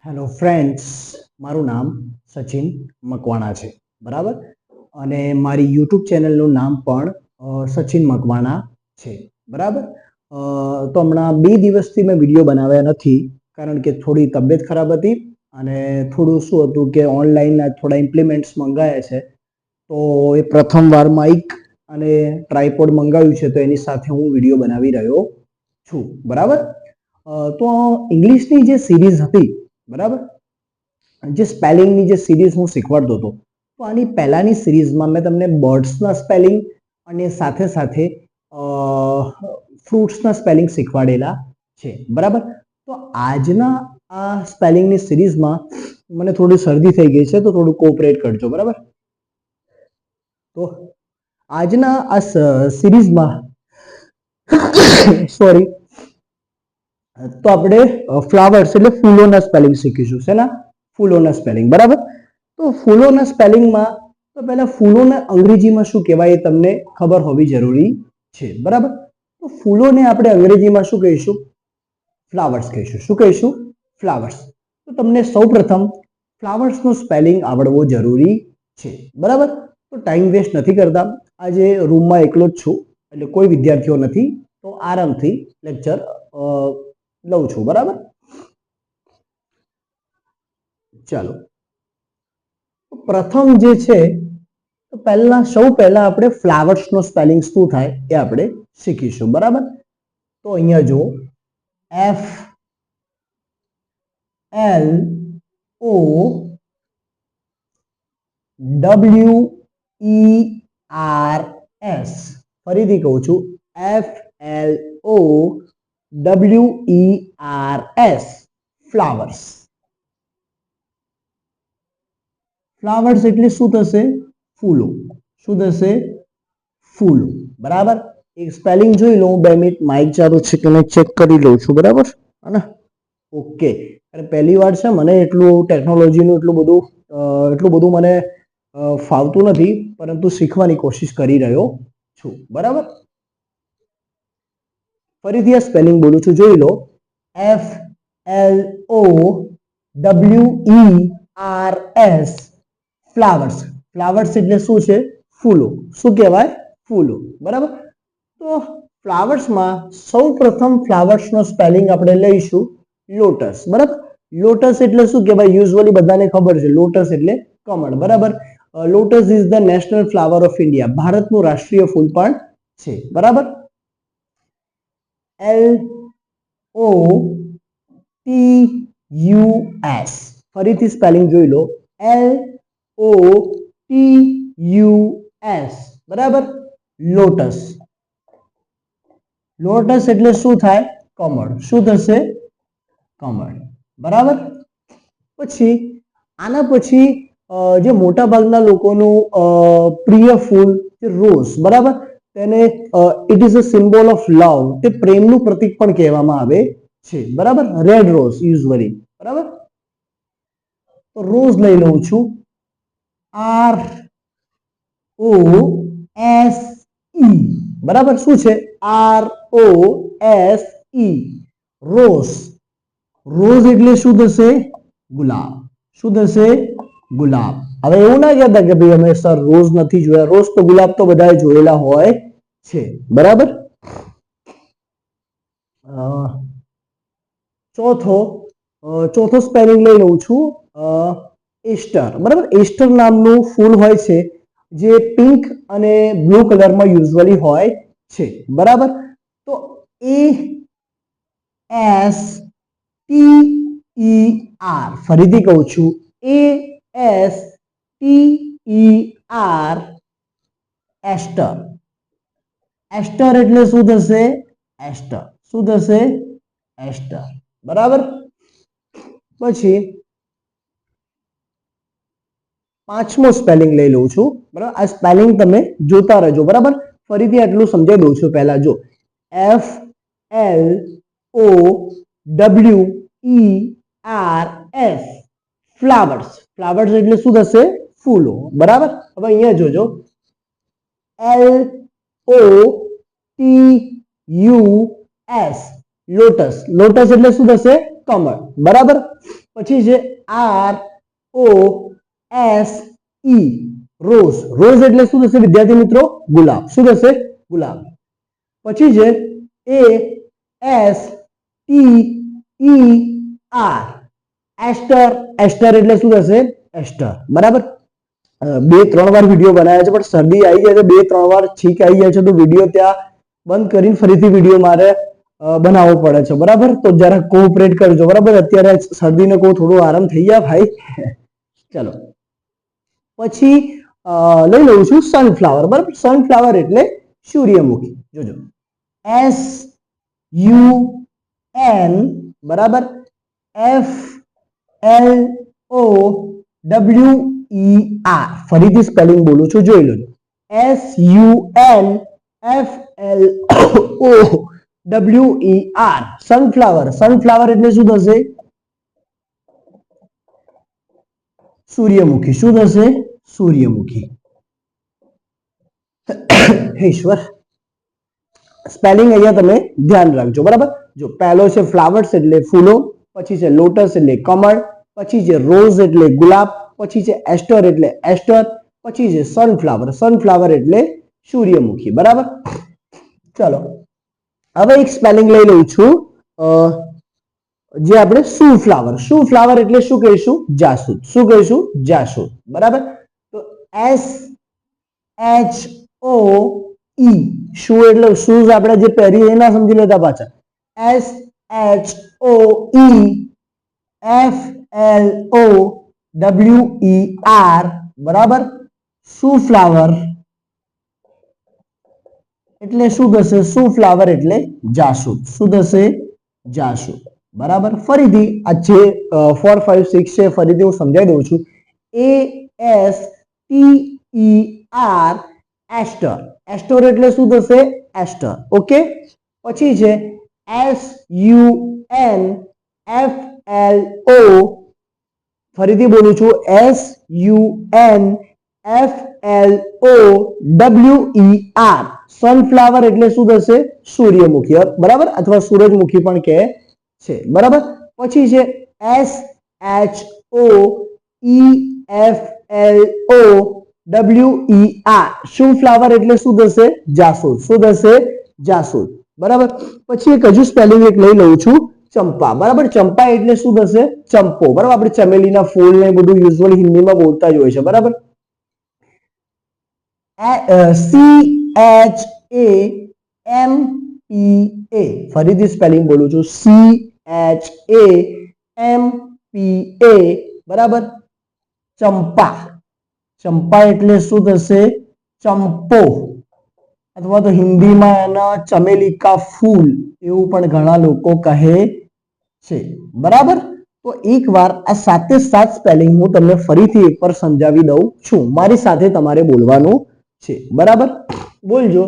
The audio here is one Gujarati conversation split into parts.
હેલો ફ્રેન્ડ્સ, મારું નામ સચિન મકવાણા છે. બરાબર. અને મારી યુટ્યુબ ચેનલનું નામ પણ સચિન મકવાણા છે. બરાબર. તો હમણાં 2 દિવસથી મેં વિડીયો બનાવ્યા નથી, કારણ કે થોડી તબિયત ખરાબ હતી અને થોડું શું હતું કે ઓનલાઈન થોડા ઇમ્પ્લિમેન્ટ્સ મંગાવ્યા છે. તો એ પ્રથમવાર માઇક અને ટ્રાયપોડ મંગાવ્યું છે, તો એની સાથે હું વિડીયો બનાવી રહ્યો છું. બરાબર. તો ઇંગ્લિશની જે સિરીઝ હતી, બરાબર, જે સ્પેલિંગની જે સિરીઝ હું શીખવાડતો હતો, તો આની પહેલાની સિરીઝમાં મેં તમને બર્ડ્સના સ્પેલિંગ અને સાથે સાથે ફ્રૂટ્સના સ્પેલિંગ શીખવાડેલા છે. બરાબર. તો આજના આ સ્પેલિંગની સિરીઝમાં મને થોડી શરદી થઈ ગઈ છે, તો થોડું કોઓપરેટ કરજો. બરાબર. તો આજના આ સિરીઝમાં સોરી, તો આપણે ફ્લાવર્સ એટલે ફૂલોના સ્પેલિંગ શીખીશું. શેના? ફૂલોના સ્પેલિંગ. બરાબર. તો ફૂલોના સ્પેલિંગમાં તો પહેલા ફૂલોના અંગ્રેજીમાં શું કહેવાય એ તમને ખબર હોવી જરૂરી છે. બરાબર. તો ફૂલોને આપણે અંગ્રેજીમાં શું કહીશું? ફ્લાવર્સ કહીશું. શું કહીશું? ફ્લાવર્સ. તો તમને સૌપ્રથમ ફ્લાવર્સનું સ્પેલિંગ આવડવો જરૂરી છે. બરાબર. તો ટાઈમ વેસ્ટ નથી કરતા. આજે રૂમમાં એકલો જ છું, એટલે કોઈ વિદ્યાર્થીઓ નથી, તો આરામથી લેક્ચર લઉં છું. બરાબર. ચાલો, પ્રથમ જે છે, તો સૌ પહેલા આપણે ફ્લાવર્સનો સ્પેલિંગ શું થાય એ આપણે શીખીશું. બરાબર. તો અહીંયા જો FLOWERS. ફરીથી કહું છું, FLOWERS. ફ્લાવર્સ. ફ્લાવર્સ એટલે શું થશે? ફૂલો. શું થશે? ફૂલો. બરાબર. એક સ્પેલિંગ જોઈ લો. 2 મિનિટ માઇક ચાલુ છે કે નહીં ચેક કરી લઉં છું. બરાબર. અને ઓકે. અને પહેલી વાર છે, મને એટલું ટેકનોલોજીનું એટલું બધું મને ફાવતું નથી, પરંતુ શીખવાની કોશિશ કરી રહ્યો છું. બરાબર. ફરીથી આ સ્પેલિંગ બોલું છું, જોઈ લો. FLOWERS. ફ્લાવર્સ. ફ્લાવર્સ એટલે શું છે? ફૂલો. શું કહેવાય? ફૂલો. બરાબર. તો ફ્લાવર્સમાં સૌપ્રથમ ફ્લાવર્સનો સ્પેલિંગ આપણે લઈશું લોટસ. બરાબર. લોટસ એટલે શું કહેવાય? યુઝ્યુઅલી બધાને ખબર છે, લોટસ એટલે કમળ. બરાબર. Lotus is the national flower of India. ભારતનું રાષ્ટ્રીય ફૂલ પણ છે. બરાબર. LOTUS. ફરીથી સ્પેલિંગ જોઈ લો. LOTUS. બરાબર. લોટસ. લોટસ એટલે શું થાય? કમળ. શું થશે? કમળ. બરાબર. પછી આના પછી જે મોટા ભાગના લોકોનું પ્રિય ફૂલ રોઝ. બરાબર. તેને it is a symbol of લવ. તે પ્રેમનું પ્રતીક પણ કહેવામાં આવે છે. બરાબર. Red rose usually. બરાબર. તો રોઝ લઈ લઉં છું. ROSE. બરાબર. શું છે? ROSE. રોઝ. રોઝ એટલે શું થશે? ગુલાબ. શું થશે? ગુલાબ. હવે એવું ના કહેતા કે ભાઈ અમે સર રોઝ નથી જોયા. રોઝ તો ગુલાબ તો બધાએ જોયેલા હોય છે. બરાબર. ચોથો સ્પેલિંગ લઈ લઉં છું, એસ્ટર. બરાબર. એસ્ટર નામનું ફૂલ હોય છે, જે પિંક અને બ્લુ કલરમાં યુઝ્યુઅલી હોય છે. બરાબર. તો ASTER. ફરીથી કહું છું, ASTER. એસ્ટર. એસ્ટર એટલે શું થશે? એસ્ટર. શું થશે? એસ્ટર. બરાબર. પછી પાંચમો સ્પેલિંગ લઈ લઉં છું. બરાબર. આ સ્પેલિંગ તમે જોતા રહેજો. બરાબર. ફરીથી આટલું સમજાવી દઉં છું. પહેલા જો FLOWERS. ફ્લાવર્સ. ફ્લાવર્સ એટલે શું થશે? ફૂલો. બરાબર. હવે અહીંયા જોજો, LOTUS. લોટસ. લોટસ એટલે શું થશે? કમળ. બરાબર. પછી છે ROSE રોઝ. રોઝ એટલે શું થશે વિદ્યાર્થી મિત્રો? ગુલાબ. શું થશે? ગુલાબ. પછી છે ASTER એસ્ટર. એસ્ટર એટલે શું થશે? એસ્ટર. બરાબર. 2-3 વાર વિડીયો બનાવ્યા છે, પણ શરદી આવી જાય છે, 2-3 વાર છીંક આવી જાય છે, તો વિડીયો ત્યાં બંધ કરીને ફરીથી વિડીયો મારે બનાવવો પડે છે. બરાબર. તો જરા કોઓપરેટ કરજો. બરાબર. અત્યારે શરદીને કહું થોડું આરામ થઈ જાય ભાઈ. ચલો પછી લઈ લઉં છું સનફ્લાવર. બરાબર. સનફ્લાવર એટલે સૂર્યમુખી. જોજો SUN બરાબર FLOWER. ફરીથી સ્પેલિંગ બોલું છું, જોઈ લો. SUNFLOWER sunflower. સનફ્લાવર એટલે શું થશે? સૂર્યમુખી. શું થશે? સૂર્યમુખી. હે ઈશ્વર, સ્પેલિંગ અહીંયા તમે ધ્યાન રાખજો. બરાબર. જો પહેલો છે ફ્લાવર્સ એટલે ફૂલો, પછી છે લોટસ એટલે કમળ, પછી છે રોઝ એટલે ગુલાબ, પછી છે એસ્ટર એટલે એસ્ટર, પછી છે સનફ્લાવર. સનફ્લાવર એટલે સૂર્યમુખી. બરાબર. ચલો હવે એક સ્પેલિંગ લઈ લઉં છું, જે આપણે સૂફ્લાવર. સૂફ્લાવર એટલે શું કહીશું? જાસૂદ. શું કહીશું? જાસૂદ. બરાબર. તો SHOE શું એટલે શૂઝ આપણે જે પહેરીએ એના સમજી લેતા પાછા. SHOEFLOWER બરાબર. સૂફ્લાવર એટલે શું થશે? સૂફ્લાવર એટલે જાસૂદ. શું થશે? જાસૂદ. બરાબર. ફરીથી આ જે 4, 5, 6 છે ફરીથી હું સમજાવી દઉં છું. ASTER એસ્ટર. એસ્ટર એટલે શું થશે? એસ્ટર. ઓકે. પછી છે SUNFLO. ફરીથી બોલું છું SUNFLOWER સનફ્લાવર એટલે શું થશે? સૂર્યમુખી. બરાબર. અથવા સૂરજમુખી પણ કહે છે. બરાબર. પછી છે SHOEFLOWER શું ફ્લાવર એટલે શું થશે? જાસૂદ. શું થશે? જાસૂદ. બરાબર. પછી એક હજુ સ્પેલિંગ એક લઈ લઉં છું, ચંપા. બરાબર. ચંપા એટલે શું થશે? ચંપો. બરાબર. આપણે ચમેલીના ફૂલ ને બધું યુઝ્યુઅલી હિન્દીમાં બોલતા જ હોય છે. બરાબર. CHAMPA ફરીથી સ્પેલિંગ બોલું છું, CHAMPA બરાબર. ચંપા. ચંપા એટલે શું થશે? ચંપો, અથવા તો હિન્દીમાં એના ચમેલિકા ફૂલ એવું પણ ઘણા લોકો કહે છે. બરાબર. તો એકવાર આ 7 સ્પેલિંગ હું તમને ફરીથી એકવાર સમજાવી દઉં છું. મારી સાથે તમારે બોલવાનું છે. બરાબર. બોલજો.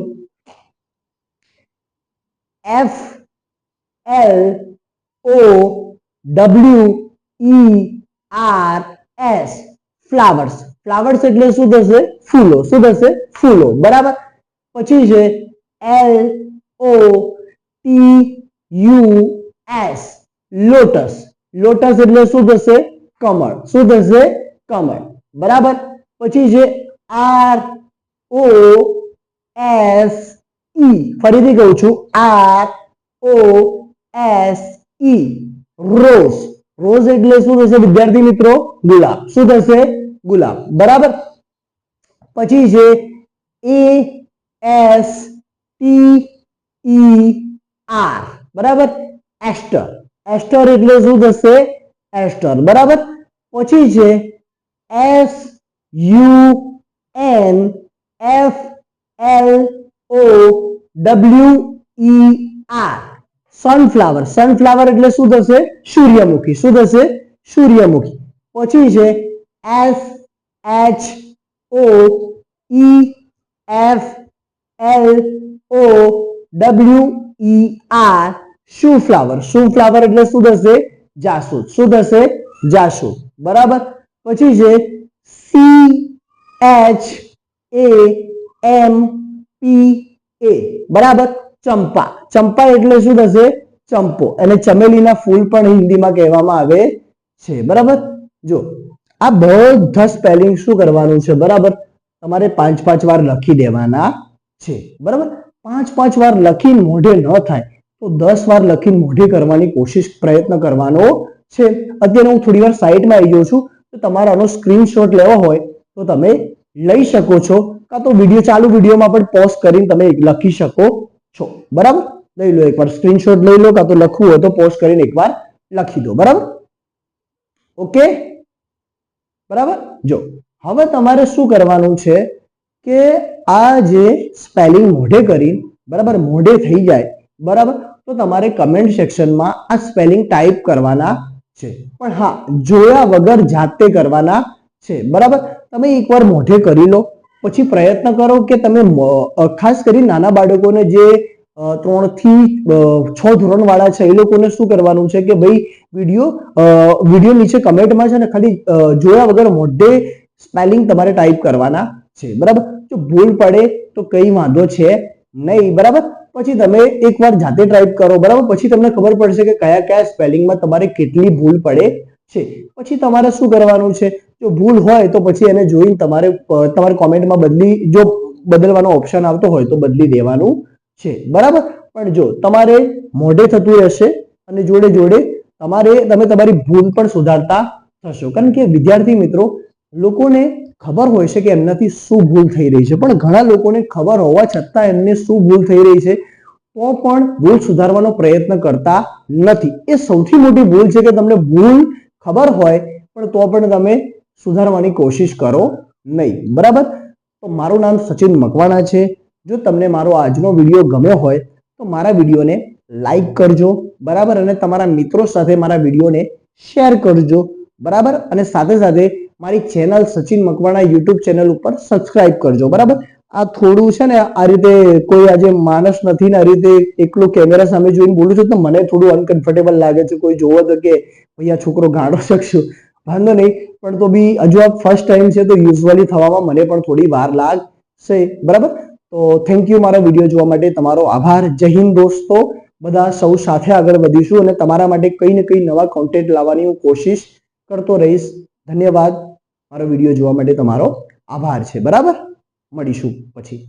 FLOWERS flowers. ફ્લાવર્સ એટલે શું થશે? ફૂલો. શું થશે? ફૂલો. બરાબર. પછી છે LOTUS લોટસ. લોટસ એટલે શું થશે? કમળ. શું થશે? કમળ. બરાબર. પછી છે ROSE ફરીથી કહું છું ROSE રોઝ. રોઝ એટલે શું થશે વિદ્યાર્થી મિત્રો? ગુલાબ. શું થશે? ગુલાબ. બરાબર. પછી છે ASTER બરાબર. એસ્ટર. એસ્ટર એટલે શું થશે? એસ્ટર. બરાબર. પછી છે SUNFLOWER સનફ્લાવર. સનફ્લાવર એટલે શું થશે? સૂર્યમુખી. શું થશે? સૂર્યમુખી. પછી છે SHOEFLOWER શું ફ્લાવર. શું ફ્લાવર એટલે શું થશે? જાસૂદ. શું થશે? જાસૂદ. બરાબર. પછી છે CHAMPA બરાબર. ચંપા. ચંપા એટલે શું થશે? ચંપો. અને ચમેલીના ફૂલ પણ હિન્દીમાં કહેવામાં આવે છે. બરાબર, જો આ બધા સ્પેલિંગ શું કરવાનું છે, બરાબર, તમારે 5-5 વાર લખી દેવાના છે. બરાબર, 5-5 વાર લખીને મોઢે ન થાય તો 10 વાર લખીને મોઢે કરવાની કોશિશ પ્રયત્ન કરવાનો છે. અત્યારે હું થોડી વાર સાઈડમાં આવી ગયો છું, તો તમારે આનો સ્ક્રીનશોટ લેવો હોય તો તમે લઈ શકો છો, કાં તો વિડીયો ચાલુ વિડીયોમાં પણ પોઝ કરીને તમે લખી શકો છો. બરાબર, લઈ લો એકવાર સ્ક્રીનશોટ લઈ લો, કાં તો લખવું હોય તો પોઝ કરીને એકવાર લખી દો. બરાબર, ઓકે. બરાબર, જો હવે તમારે શું કરવાનું છે કે આ જે સ્પેલિંગ મોઢે કરી, બરાબર, મોઢે થઈ જાય, બરાબર, તો તમારે કમેન્ટ સેક્શનમાં આ સ્પેલિંગ ટાઈપ કરવાના છે. પણ હા, જોયા વગર જાતે કરવાના છે. બરાબર, તમે એકવાર મોઢે કરી લો, પછી પ્રયત્ન કરો કે તમે ખાસ કરી નાના બાળકોને જે 3 થી 6 ધોરણ વાળા છે એ લોકોને શું કરવાનું છે કે ભાઈ વિડીયો નીચે કમેન્ટમાં છે ને ખાલી જોયા વગર મોઢે સ્પેલિંગ તમારે ટાઈપ કરવાના છે. બરાબર, જો ભૂલ પડે તો કઈ વાંધો છે નહીં. બરાબર, પછી તમે એકવાર જાતે ટાઈપ કરો, બરાબર, પછી તમને ખબર પડશે કે કયા કયા સ્પેલિંગમાં તમારે કેટલી ભૂલ પડે છે. પછી તમારે શું કરવાનું છે, જો ભૂલ હોય તો પછી એને જોઈને તમારે કોમેન્ટમાં જો બદલવાનો ઓપ્શન આવતો હોય તો બદલી દેવાનું છે. બરાબર, પણ જો તમારે મોઢે થતું રહેશે અને જોડે જોડે તમે તમારી ભૂલ પણ સુધારતા થશો. કારણ કે વિદ્યાર્થી મિત્રો, લોકોને ખબર હોય છે કે એમનાથી શું ભૂલ થઈ રહી છે, પણ ઘણા લોકોને ખબર હોવા છતાં એમને શું ભૂલ થઈ રહી છે તો પણ ભૂલ સુધારવાનો પ્રયત્ન કરતા નથી. એ સૌથી મોટી ભૂલ છે કે તમને ભૂલ ખબર હોય પણ તો પણ તમે સુધારવાની કોશિશ કરો નહીં. બરાબર, તો મારું નામ સચિન મકવાણા છે. જો તમને મારો આજનો વિડીયો ગમ્યો હોય તો મારા વિડીયોને લાઈક કરજો. બરાબર, અને તમારા મિત્રો સાથે મારા વિડીયોને શેર કરજો. બરાબર, અને સાથે સાથે મારી channel Sachin Makwana YouTube channel ઉપર સબસ્ક્રાઇબ કરજો. બરાબર, આ થોડું છે ને, આ રીતે કોઈ આજે માણસ નથી ને આ રીતે એકલો કેમેરા સામે જોઈને બોલું છું તો મને થોડું અનકમ્ફર્ટેબલ લાગે છે. કોઈ જોવો તો કે ભાઈ આ છોકરો ગાંડો શકશું, વાંધો નહીં, પણ તો બી હજુ આ ફર્સ્ટ ટાઈમ છે તો યુઝ્યુઅલી થવામાં મને પણ થોડી વાર લાગશે. બરાબર, તો થેન્ક યુ મારા વિડીયો જોવા માટે. તમારો આભાર. જય હિન્દ દોસ્તો. બધા સૌ સાથે આગળ વધીશું અને તમારા માટે કંઈ ને કંઈ નવા કોન્ટેન્ટ લાવવાની હું કોશિશ કરતો રહીશ. ધન્યવાદ. મારો વિડીયો જોવા માટે તમારો આભાર છે. બરાબર, મળીશું પછી.